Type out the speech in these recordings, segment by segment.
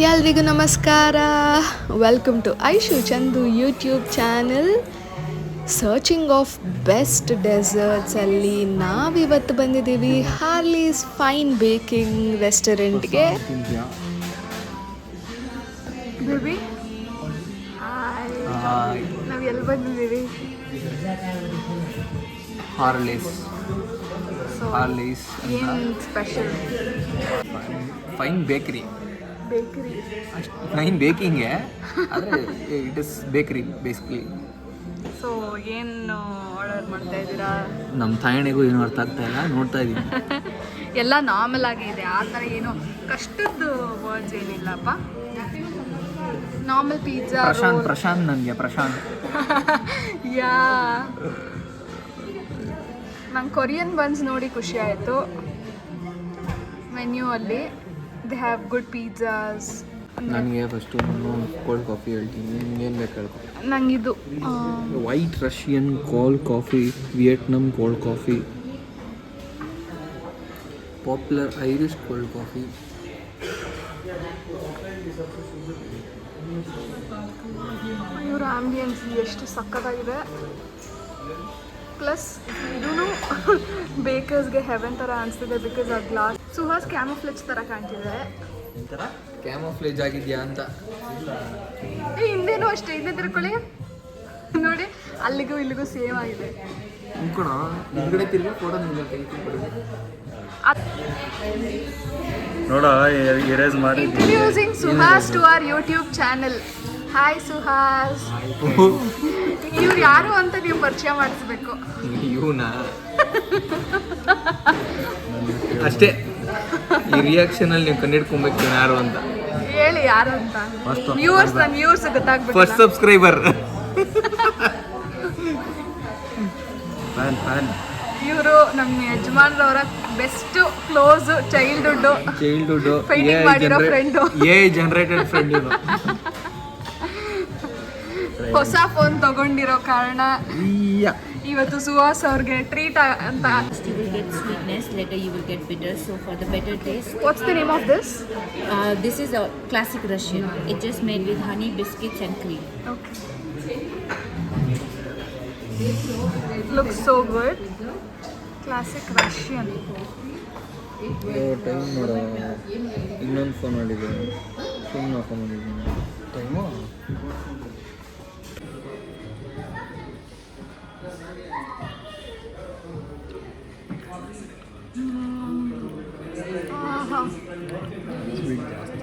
ಎಲ್ರಿಗೂ ನಮಸ್ಕಾರ. Welcome to Aishu Chandu YouTube channel. Searching of best ಡೆಸರ್ಟ್ಸಲ್ಲಿ ನಾವಿವತ್ತು ಬಂದಿದ್ದೀವಿ ಹಾರ್ಲೀಸ್ ಫೈನ್ ಬೇಕಿಂಗ್ ರೆಸ್ಟೋರೆಂಟ್ಗೆ. ಬೇಬಿ ನಾವು ಎಲ್ಲಿ ಬಂದಿದ್ದೀವಿ? ಹಾರ್ಲೀಸ್ ಏನು ಸ್ಪೆಷಲ್? Fine bakery. ಫೈನ್ ಬೇಕಿಂಗ್ಗೆ ಆದರೆ it is bakery basically. So ಏನು ಆರ್ಡರ್ ಮಾಡ್ತಾ ಇದ್ದೀರಾ? ನಮ್ಮ ತಾಯಣಿಗೂ ಏನು ಅರ್ಥ ಆಗ್ತಾ ಇಲ್ಲ, ನೋಡ್ತಾ ಇದ್ದೀನಿ. ಎಲ್ಲ ನಾರ್ಮಲ್ ಆಗಿದೆ, ಆ ಥರ ಏನು ಕಷ್ಟದ್ದು ವರ್ಡ್ಸ್ ಏನಿಲ್ಲಪ್ಪ. Normal pizza. ಪ್ರಶಾಂತ್ ನನಗೆ ಪ್ರಶಾಂತ್ ಯಾ ನಂಗೆ ಕೊರಿಯನ್ ಬನ್ಸ್ ನೋಡಿ ಖುಷಿ ಆಯಿತು. ಮೆನ್ಯೂ ಅಲ್ಲಿ ದೇ ಹ್ಯಾವ್ ಗುಡ್ ಪಿಜ್ಜಾಸ್. ನನಗೆ ಫಸ್ಟು ಕೋಲ್ಡ್ ಕಾಫಿ ಹೇಳ್ತೀನಿ, ಏನು ಬೇಕು ಹೇಳ್ಕೊ. ನಂಗಿದು white Russian cold coffee, Vietnam cold coffee, popular Irish cold coffee. ಇವ್ರ ಆಂಬಿಯನ್ಸ್ ಎಷ್ಟು ಸಕ್ಕತ್ತಾಗಿದೆ. ಪ್ಲಸ್ ಇದೂ ಬೇಕರ್ಸ್ಗೆ ಹೆವೆನ್ ಥರ ಅನಿಸ್ತಿದೆ ಬಿಕಾಸ್ ಆ ಗ್ಲಾಸ್. ಸುಹಾಸ್ ಕ್ಯಾಮೋಫ್ಲೇಜ್ ಥರ ಕಾಣ್ತಿದೆ. ಕ್ಯಾಮೋಫ್ಲೇಜ್ ಆಗಿದೆಯಾ ಅಂತ. ಹಿಂದೇನೂ ಅಷ್ಟೇ, ಹಿಂದೆ ತಿರ್ಕೊಳ್ಳಿ ನೋಡಿ, ಅಲ್ಲಿಗೂ ಇಲ್ಲಿಗೂ ಸೇಮ್ ಆಗಿದೆ. ಅನ್ಕೋಣ ಹಿಂದ್ಗಡೆ ತಿರುಗಿ ಫೋಟೋ ನೋಡ ಎರೇಸ್ ಮಾಡಿ. Introducing Suhas to our YouTube channel. Hi Suhas. ಇವ್ರು ಯಾರು ಅಂತ ನೀವು ಪರಿಚಯ ಮಾಡಿಸ್ಬೇಕು. ಇವನ ಅಷ್ಟೇ, ಈ ರಿಯಾಕ್ಷನಲ್ಲಿ ನೀವು ಕಂಡಿಡ್ಕೊಬೇಕು ಯಾರು ಅಂತ. ಹೇಳಿ ಯಾರು ಅಂತ. ವ್ಯೂವರ್ಸ್ ಗೊತ್ತಾಗ್ಬೇಕು. First subscriber. ಇವರು ನಮ್ಮ ಯಜಮಾನ್ರವರ ಬೆಸ್ಟ್ ಕ್ಲೋಸ್ ಚೈಲ್ಡ್ಹುಡ್ ಫೈಟಿಂಗ್ ಮಾಡಿರೋ ಫ್ರೆಂಡು. ಜನರೇಟೆಡ್ ಫ್ರೆಂಡ್ ಇವರು. ಹೊಸ ಫೋನ್ ತಗೊಂಡಿರೋ ಕಾರಣ ಇವತ್ತು ಸುಹಾಸ್ ಅವ್ರಿಗೆ ಟ್ರೀಟ್ ಅಂತ. You will get sweetness, later you will get bitter. So for the better taste, what's the name of this? this is a classic Russian. It's just made with honey, biscuits and cream. Okay. Looks so good. Classic Russian. Time ನೋಡ, ಇನ್ನೊಂದು phone ಮಾಡಿದ್ದೀನಿ, ಸುಮ್ಮನೆ phone ಮಾಡಿದ್ದೀನಿ. Time sweet ಜಾಸ್ತಿ.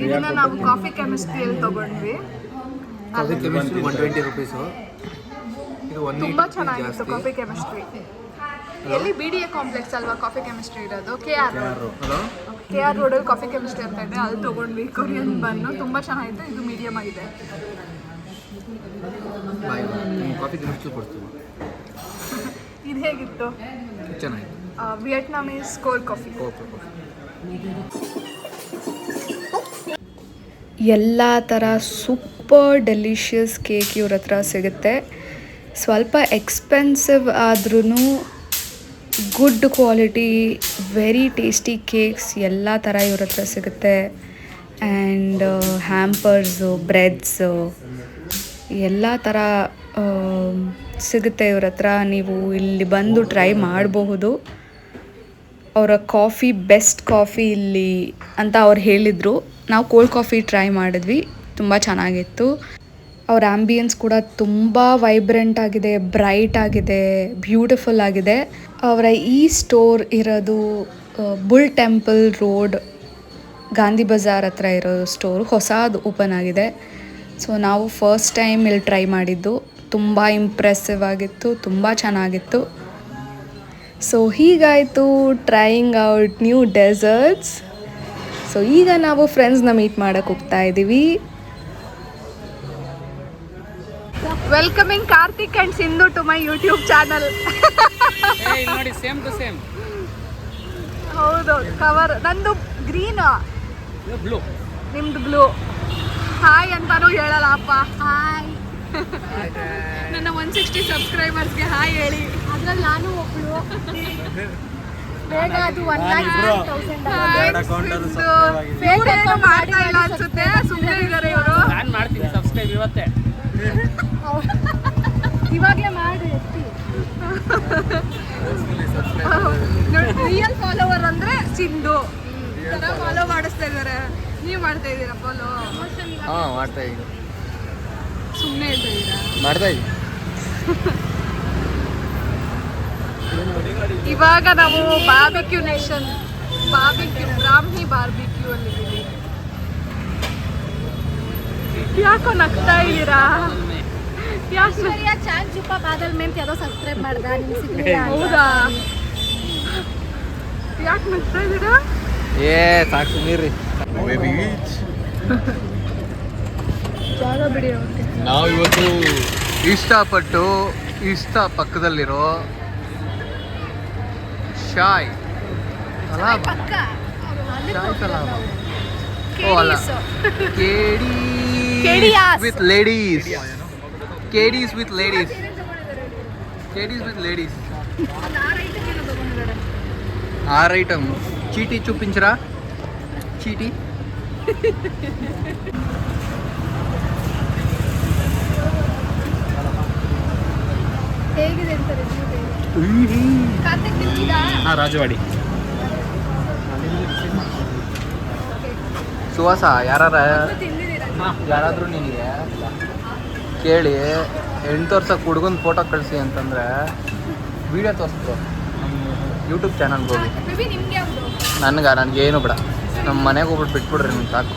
ಇದನ್ನ ನಾವು coffee ಕೆಮಿಸ್ಟ್ರಿಯಲ್ಲಿ ತಗೊಂಡ್ವಿ. Coffee chemistry 120 rupees. ಇದು ತುಂಬ ಚೆನ್ನಾಗಿತ್ತು ಕಾಫಿ ಕೆಮಿಸ್ಟ್ರಿ. ಎಲ್ಲಿ BDA ಕಾಂಪ್ಲೆಕ್ಸ್ ಅಲ್ವಾ ಕಾಫಿ ಕೆಮಿಸ್ಟ್ರಿ ಇರೋದು? KR ರೋಡಲ್ಲಿ ಕಾಫಿ ಕೆಮಿಸ್ಟ್ರಿ ಅಂತ ಇದೆ, ಅಲ್ಲಿ ತೊಗೊಂಡ್ವಿ. ಕೊರಿಯನ್ ಬನ್ನು ತುಂಬ ಚೆನ್ನಾಗಿತ್ತು. ಇದು ಮೀಡಿಯಮ್ ಆಗಿದೆ. ಕಾಫಿ ಕೆಮಿಸ್ಟ್ರಿ ಕೊಡ್ತೀವಿ. ಇದು ಹೇಗಿತ್ತು? ಚೆನ್ನಾಗಿತ್ತು. Vietnamese cold coffee. ಎಲ್ಲ ಥರ ಸೂಪರ್ ಡೆಲಿಷಿಯಸ್ ಕೇಕ್ ಇವ್ರ ಹತ್ರ ಸಿಗುತ್ತೆ. ಸ್ವಲ್ಪ ಎಕ್ಸ್ಪೆನ್ಸಿವ್ ಆದ್ರೂ good quality very tasty cakes ಎಲ್ಲ ಥರ ಇವ್ರ ಹತ್ರ ಸಿಗುತ್ತೆ. ಆ್ಯಂಡ್ ಹ್ಯಾಂಪರ್ಸು, ಬ್ರೆಡ್ಸು ಎಲ್ಲ ಥರ ಸಿಗುತ್ತೆ ಇವ್ರ ಹತ್ರ. ನೀವು ಇಲ್ಲಿ ಬಂದು ಟ್ರೈ ಮಾಡಬಹುದು. ಅವರ ಕಾಫಿ ಬೆಸ್ಟ್ ಕಾಫಿ ಇಲ್ಲಿ ಅಂತ ಅವ್ರು ಹೇಳಿದರು. ನಾವು ಕೋಲ್ಡ್ ಕಾಫಿ ಟ್ರೈ ಮಾಡಿದ್ವಿ, ತುಂಬ ಚೆನ್ನಾಗಿತ್ತು. ಅವ್ರ ಆಂಬಿಯನ್ಸ್ ಕೂಡ ತುಂಬ ವೈಬ್ರೆಂಟ್ ಆಗಿದೆ, ಬ್ರೈಟ್ ಆಗಿದೆ, ಬ್ಯೂಟಿಫುಲ್ ಆಗಿದೆ. ಅವರ ಈ ಸ್ಟೋರ್ ಇರೋದು bull temple road Gandhi Bazaar ಹತ್ರ ಇರೋ ಸ್ಟೋರ್ ಹೊಸದು ಓಪನ್ ಆಗಿದೆ. ಸೊ ನಾವು ಫಸ್ಟ್ ಟೈಮ್ ಇಲ್ಲಿ ಟ್ರೈ ಮಾಡಿದ್ದು. ತುಂಬ ಇಂಪ್ರೆಸಿವ್ ಆಗಿತ್ತು, ತುಂಬ ಚೆನ್ನಾಗಿತ್ತು. ಸೊ ಹೀಗಾಯಿತು trying out new desserts. So ಈಗ ನಾವು ಫ್ರೆಂಡ್ಸ್ನ ಮೀಟ್ ಮಾಡೋಕ್ಕೆ ಹೋಗ್ತಾ ಇದ್ದೀವಿ. Welcoming Karthik and Sindhu to my YouTube channel. ನೋಡಿ ಸೇಮ್ ಟು ಸೇಮ್. ಹೌದು, ಕವರ್ ನಂದು ಗ್ರೀನ್, ಬ್ಲೂ, ನಿಮ್ದು ಬ್ಲೂ. ಹಾಯ್ ಅಂತಾನೂ ಹೇಳಲ್ಲ ಅಪ್ಪ. ಹಾಯ್. ನನ್ನ 160 ಸಬ್ಸ್ಕ್ರೈಬರ್ಸ್ಗೆ ಹಾಯ್ ಹೇಳಿ. ಅದ್ರಲ್ಲಿ ನಾನು ಒಬ್ಳು. ಬೇಗ ಅದು 1,10,000 ಮಾಡ್ತಾ ಇಲ್ಲ ಅನ್ಸುತ್ತೆ, ಸುಮ್ಮನೆ ಇದ್ದಾರೆ ಇವರು. ನಾನು ಮಾಡ್ತೀನಿ ಸಬ್ಸ್ಕ್ರೈಬ್ ಇವತ್ತೇ. ಇವಾಗಲೇ ಮಾಡಿ. ರಿಯಲ್ ಫಾಲೋವರ್ ಅಂದ್ರೆ ಸಿಂಧು ಫಾಲೋ ಮಾಡಿಸ್ತಾ ಇದ್ದಾರೆ. ನೀವು ಮಾಡ್ತಾ ಇದ್ದೀರಾ ಫಾಲೋ? ಹಾಂ ಮಾಡ್ತಾ ಇದ್ದೀನಿ. ಸುಮ್ಮನೆ ಹೇಳ್ತಾ ಇದ್ದೀರಾ? ಮಾಡ್ತಾ ಇದ್ದೀನಿ. ಇವಾಗ ನಾವು ಬಾರ್ಬಿಕ್ಯೂ ನೇಷನ್, ಬಾರ್ಬಿಕ್ಯೂ ಬ್ರಾಹ್ಮಿ ಬಾರ್ಬಿಕ್ಯೂ ಅಲ್ಲಿದ್ದೀವಿ. ಯಾಕೋ ನಗ್ತಾ ಇದ್ದೀರಾ? ಚಾಂದ್ ಚುಪ್ಪ ಬಾದಲ್ ಮೆಂತ್ ಯಾವುದೋ ಸಬ್ಸ್ಕ್ರೈಬ್ ಮಾಡ್ದ, ನಿಮ್ಗೆ ಸಿಗ್ಲಿಲ್ಲ. ಹೌದಾ? ಯಾಕೆ ನಗ್ತಾ ಇದ್ದೀರಾ? ಸಾಕು ಸುಮ್ಮನಿರಿ. ಜಾಗ ಬಿಡಿ. ಓಕೆ, ನಾವು ಇವತ್ತು ಇಷ್ಟಪಟ್ಟು ಪಕ್ಕದಲ್ಲಿರೋ ಶಾಯ್ ಕಲಾಬ್, ಶಾಯ್ ಕಲಾಬ್, ಓ ಅಲ್ಲ, KDS with ladies, KDs with ladies, KDs with ladies. 6 item చీటీ చూపించరా? చీటీ ಹೇಗಿದೆ ಅಂತ ಕಾರ್ತಿಕ್ ತಿಂದಿದ್ದಾ? ರಾಜವಾಡಿ. ಸುವಾಸ ತಿಂದಿದ್ದೀರಾ? ಯಾರಾದರೂ ನಿನಗೆ ಕೇಳಿ ಹೆಣ್ಣು ತೋರ್ಸಕ್ಕೆ ಹುಡುಗನ ಫೋಟೋ ಕಳಿಸಿ ಅಂತಂದರೆ ವೀಡಿಯೋ ತೋರಿಸ್ತು ನಮ್ಮ ಯೂಟ್ಯೂಬ್ ಚಾನಲ್ಗೆ ಹೋಗಿ. ಬೇಬಿ ನಿಮ್ಗೆ ಯಾವುದು? ನನಗೇನು ಬೇಡ, ನಮ್ಮ ಮನೆಗೆ ಹೋಗ್ಬಿಟ್ಟು ಬಿಟ್ಬಿಡ್ರಿ ನಿಮ್ಗೆ ಸಾಕು.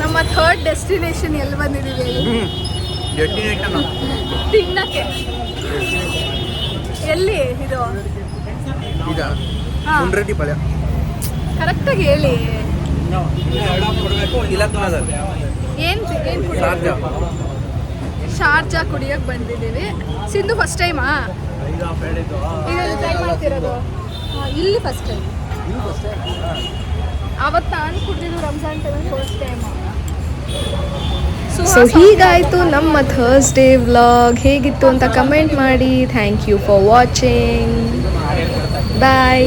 ನಮ್ಮ ಥರ್ಡ್ ಡೆಸ್ಟಿನೇಷನ್ ಎಲ್ಲಿ ಬಂದಿದ್ದೀವಿ? ತಿನ್ನಕ್ಕೆ. ಎಲ್ಲಿ ಇದು? ಈಗ ಹಾ. ಮುಂಡ್ರೆಡ್ಡಿ ಪಾಳ್ಯ. ಕರೆಕ್ಟಾಗಿ ಹೇಳಿ. ಏನು ಶಾರ್ಜಾ. ಶಾರ್ಜಾ ಕುಡಿಯೋಕೆ ಬಂದಿದ್ದೀವಿ. ಸಿಂಧು ಫಸ್ಟ್ ಟೈಮಾ ಇದೆಲ್ಲ ಟ್ರೈ ಮಾಡ್ತಿರೋದು? ಇಲ್ಲಿ ಫಸ್ಟ್ ಟೈಮ್. ಅವತ್ತು ನಾನು ಕುಡಿದಿದ್ದು Ramzan time first time. So ಹೀಗಾಯಿತು ನಮ್ಮ ಥರ್ಸ್ಡೇ ವ್ಲಾಗ್. ಹೇಗಿತ್ತು ಅಂತ ಕಮೆಂಟ್ ಮಾಡಿ. Thank you for watching. Bye.